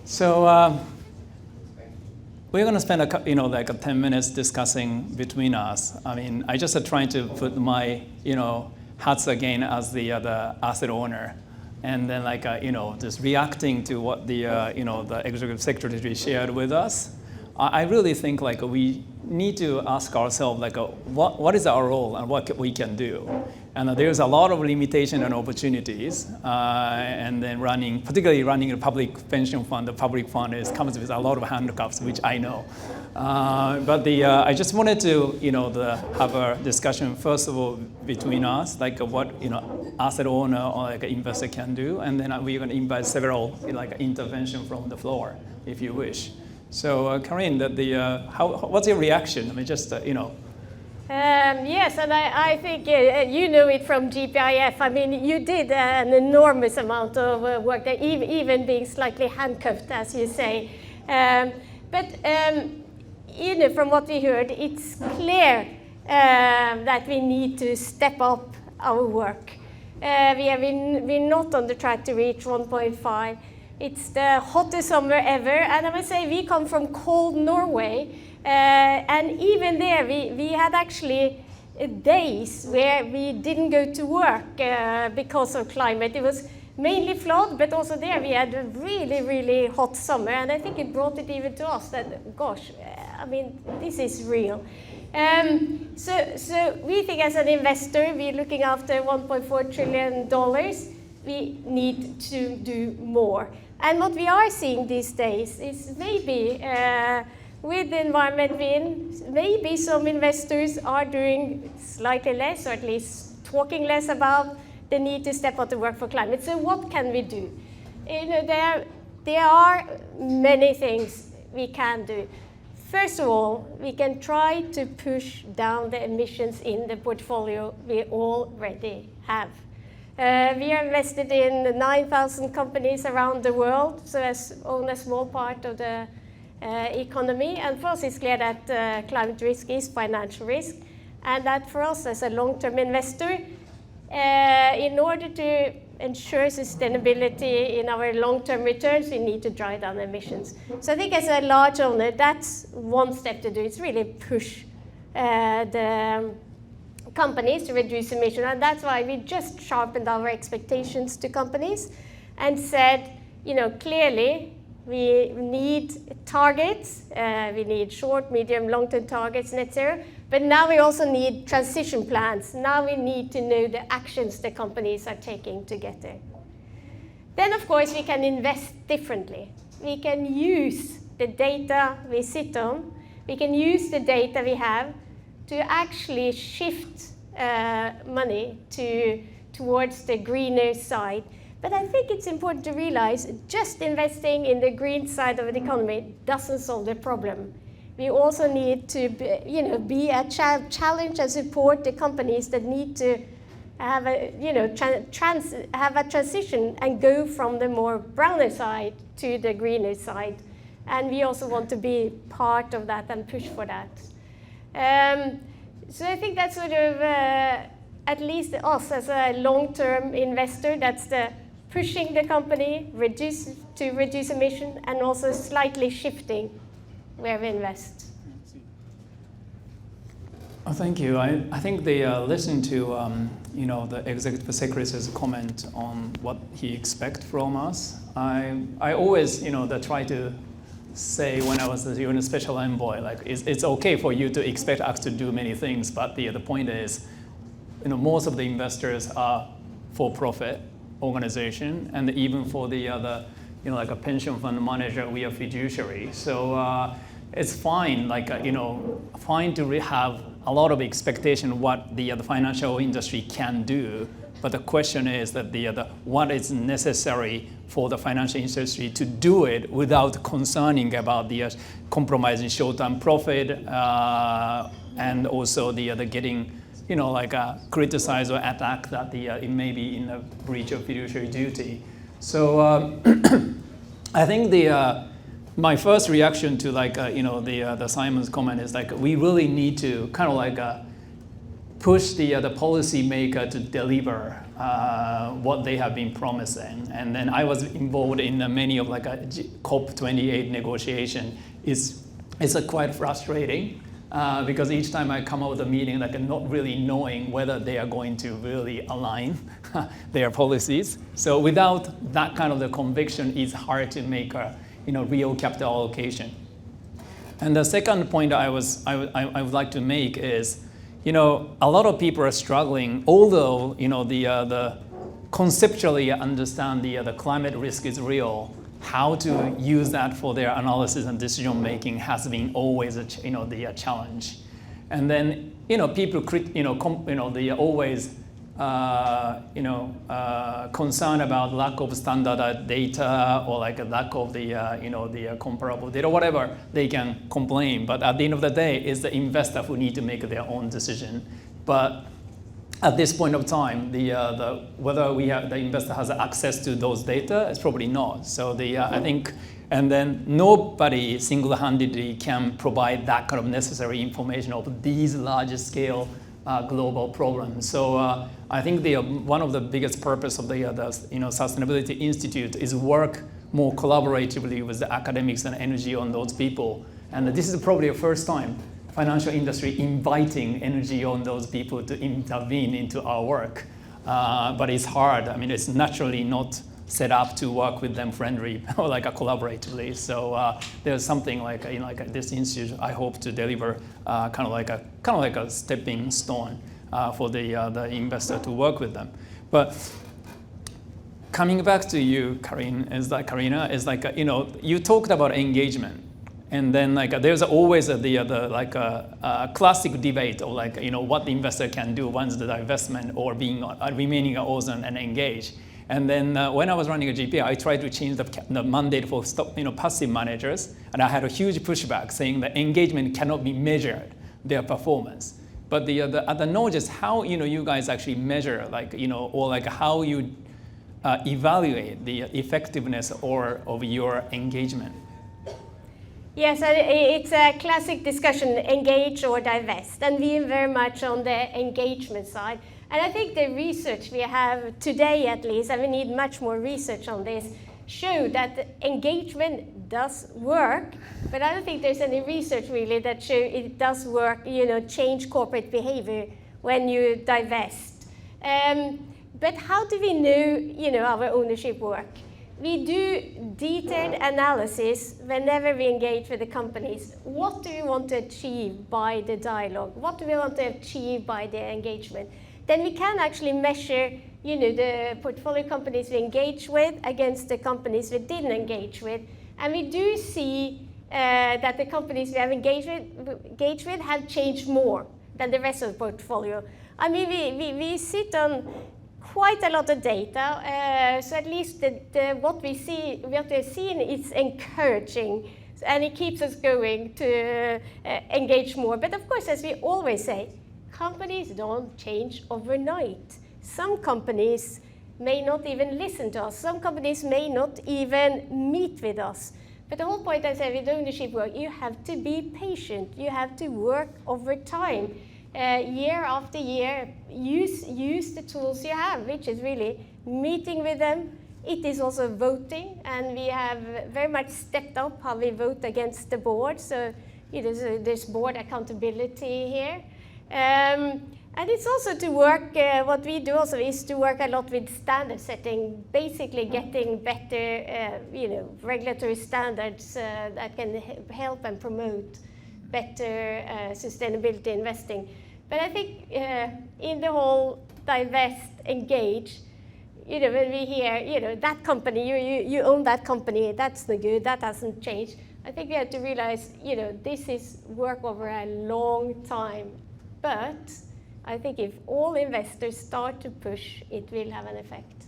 So we're going to spend like 10 minutes discussing between us. I mean, I just trying to put my hats again as the asset owner, and then just reacting to what the the executive secretary shared with us. I really think we need to ask ourselves what is our role and what we can do. And there's a lot of limitation and opportunities. And then particularly running a public pension fund, the public fund comes with a lot of handcuffs, which I know. But I just wanted to have a discussion first of all between us, what asset owner or investor can do, and then we're going to invite several intervention from the floor if you wish. So, Karin, what's your reaction? I mean, just, Yes, and I think you know it from GPIF. I mean, you did an enormous amount of work there, even being slightly handcuffed, as you say. But from what we heard, it's clear that we need to step up our work. We're not on the track to reach 1.5. It's the hottest summer ever, and I must say we come from cold Norway, and even there we had actually days where we didn't go to work because of climate. It was mainly flood, but also there we had a really, really hot summer, and I think it brought it even to us that, gosh, I mean, this is real. So we think as an investor, we're looking after $1.4 trillion. We need to do more. And what we are seeing these days is maybe with the environment we're in, maybe some investors are doing slightly less, or at least talking less about the need to step out to work for climate. So what can we do? There are many things we can do. First of all, we can try to push down the emissions in the portfolio we already have. We are invested in 9,000 companies around the world, so own a small part of the economy. And for us, it's clear that climate risk is financial risk, and that for us as a long-term investor, in order to ensure sustainability in our long-term returns, we need to drive down emissions. So I think as a large owner, that's one step to do. It's really push the companies to reduce emissions, and that's why we just sharpened our expectations to companies and said, clearly we need targets, we need short, medium, long-term targets, net zero, but now we also need transition plans. Now we need to know the actions the companies are taking to get there. Then, of course, we can invest differently. We can use the data we sit on, we can use the data we have to actually shift money towards the greener side. But I think it's important to realize just investing in the green side of the economy doesn't solve the problem. We also need to be a challenge and support the companies that need to have have a transition and go from the more browner side to the greener side. And we also want to be part of that and push for that. So I think that's sort of, at least us as a long-term investor, that's the pushing the company to reduce emission, and also slightly shifting where we invest. Thank you. I think listening to the executive secretary's comment on what he expects from us, I always try to say when I was the UN special envoy, it's okay for you to expect us to do many things, but the point is, most of the investors are for-profit organization, and even for the other, like a pension fund manager, we are fiduciary. So it's fine, fine to have a lot of expectation what the financial industry can do. But the question is that what is necessary for the financial industry to do it without concerning about the compromising short-term profit and also the getting criticized or attacked that it may be in a breach of fiduciary duty. So I think my first reaction to the Simon's comment is we really need to kind of push the policy maker to deliver what they have been promising. And then I was involved in many of like a COP28 negotiation. It's quite frustrating because each time I come out of the meeting, like not really knowing whether they are going to really align their policies. So without that kind of the conviction, it's hard to make a real capital allocation. And the second point I would like to make is, a lot of people are struggling, although the conceptually understand the climate risk is real. How to use that for their analysis and decision making has been always the challenge. And then people they always concerned about lack of standard data or like a lack of the comparable data, whatever they can complain. But at the end of the day, it's the investor who need to make their own decision. But at this point of time, whether the investor has access to those data is probably not. So I think, and then nobody single-handedly can provide that kind of necessary information of these large-scale global problems. So I think one of the biggest purpose of the Sustainability Institute is work more collaboratively with the academics and NGO on those people. And this is probably the first time financial industry inviting NGO on those people to intervene into our work. But it's hard. I mean, it's naturally not set up to work with them friendly or like collaboratively. So there's something like this institute I hope to deliver kind of like a stepping stone for the investor to work with them. But coming back to you, Karina, is like you talked about engagement. And then there's always a classic debate of what the investor can do once the divestment or remaining an owner and engage. And then when I was running a GP, I tried to change the mandate for passive managers, and I had a huge pushback saying that engagement cannot be measured, their performance. But at the node is how you guys actually measure or how you evaluate the effectiveness of your engagement. Yes, it's a classic discussion, engage or divest, and we are very much on the engagement side. And I think the research we have today, at least, and we need much more research on this, show that engagement does work, but I don't think there's any research really that show it does work, change corporate behavior when you divest. But how do we know, our ownership work? We do detailed analysis whenever we engage with the companies. What do we want to achieve by the dialogue? What do we want to achieve by the engagement? Then we can actually measure, the portfolio companies we engage with against the companies we didn't engage with. And we do see that the companies we have engaged with have changed more than the rest of the portfolio. I mean, we sit on quite a lot of data, so at least what we've seen is encouraging, and it keeps us going to engage more. But of course, as we always say, companies don't change overnight. Some companies may not even listen to us. Some companies may not even meet with us. But the whole point, I say, with ownership work, you have to be patient. You have to work over time. Year after year, use the tools you have, which is really meeting with them. It is also voting, and we have very much stepped up how we vote against the board. So there's board accountability here. And it's also to work, what we do also is to work a lot with standard setting, basically getting better regulatory standards that can help and promote better sustainability investing. But I think in the whole divest, engage, when we hear, that company, you own that company, that's no good, that hasn't changed. I think we have to realize, this is work over a long time. But I think if all investors start to push, it will have an effect.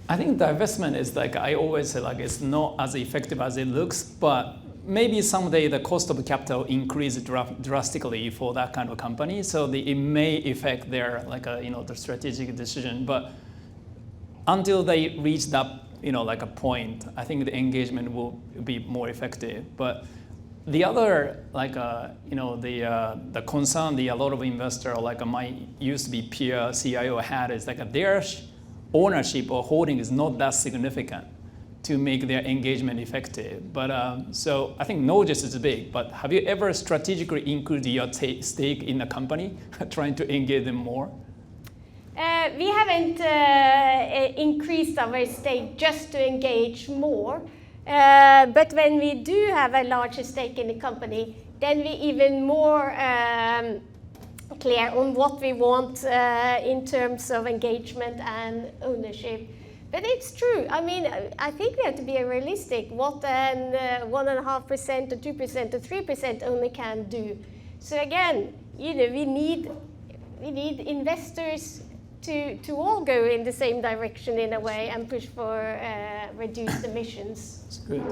I think divestment is I always say, it's not as effective as it looks, but maybe someday the cost of capital increases drastically for that kind of company, so it may affect their the strategic decision. But until they reach that a point, I think the engagement will be more effective. But the other, like, the concern a lot of investor, like my used to be peer CIO had is like their ownership or holding is not that significant to make their engagement effective. But so I think Nogis is big, but have you ever strategically increased your stake in the company, trying to engage them more? We haven't increased our stake just to engage more. But when we do have a larger stake in the company, then we're even more clear on what we want in terms of engagement and ownership. But it's true. I mean, I think we have to be realistic. What an 1.5% or 2% or 3% only can do. So again, you know, we need investors to all go in the same direction in a way and push for reduced emissions. That's good.